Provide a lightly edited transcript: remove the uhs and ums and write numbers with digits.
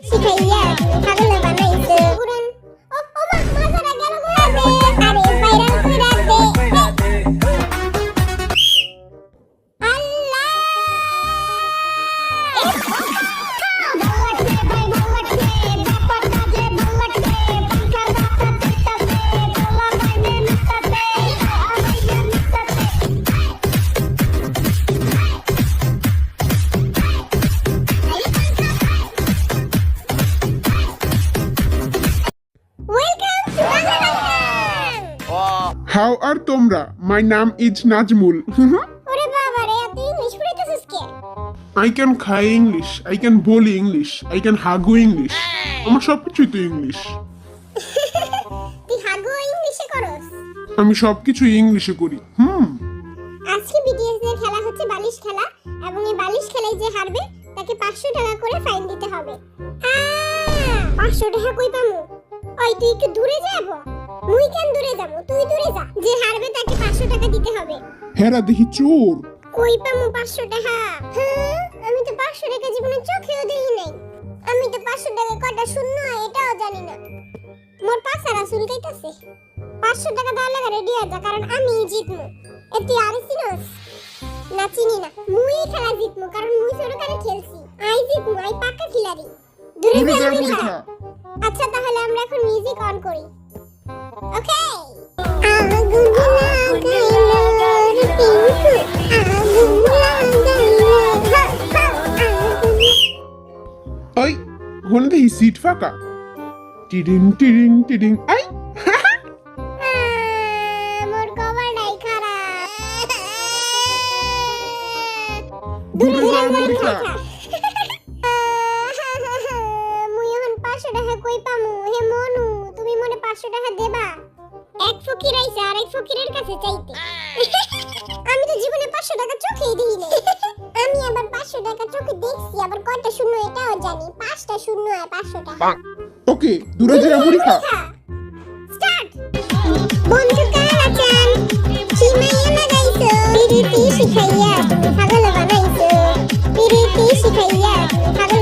শিখাইয়া তুমি পাগল বানাইছো পুরান ও ও মা মাজারা গেল গো আরে বাইরান কইরা দে আল্লাহ How are তোমরা? My name is Najmul. ওরে বাবা রে তুই ইংলিশ পড়াইতেছিস কে I can খাই ইংলিশ, I can বলি ইংলিশ, I can হাগু ইংলিশ। আমার সবকিছুই তো ইংলিশ। তুই হাগো ইংলিশে করস আমি সবকিছু ইংলিশে করি। আজকে বিটিএস এর খেলা হচ্ছে বালিশ খেলা এবং এই বালিশ খেলায় যে হারবে তাকে 500 টাকা করে ফাইন দিতে হবে 500 টাকা কই পামু ওই তুই কি দূরে যাবো মুই কেন দূরে যাবো তুই দূরে যা যে হারবে তাকে 500 টাকা দিতে হবে হেরা দেখি চোর। কই পামু 500 টাকা আমি তো 500 টাকা জীবনে চোখেও দেখি নাই আমি তো 500 টাকা কয়টা শূন্য হয় এটাও জানি না মোর পাছারা চুলকাইতাছে 500 টাকা দেওয়ার লাগা রেডি হয়ে যা কারণ আমি জিতমু এটি আর সিনস না চিনি না মুই খেলা জিতমু কারণ মুই সরকারে খেলছি আই জিতমু আই পাক্কা খিলাড়ি দূরে দূরে যা যা মুই মুই খা। খা। আচ্ছা তাহলে আমরা এখন মিউজিক অন করি ওকে আগুন লাগাইলো রে পিঙ্কু আগুন লাগাইলো ওই ওখানে দেখি সিট ফাঁকা। টিডিং টিডিং টিডিং আই মোর কপালটাই খারাপ দূরে যা মুই খা। মুই এখন 500 টাকা কই পামু হে মনু তুমি মনে 500 টাকা দেবা এক ফকির আইছে আর এক ফকিরের কাছে চাইতে আমি তো জীবনে 500 টাকা চোখেই দেই নাই আমি আবার 500 টাকা চোখে দেখছি আবার কয়টা শূন্য এটাও জানি 5টা শূন্য আর 500 টাকা ওকে দূরে যা মুই খা। স্টার্ট বন্ধু কালাচান চিমাইয়া লাগাইছো পিরিতি শিখাইয়া তুমি পাগল বানাইছো পিরিতি শিখাইয়া তুমি পাগল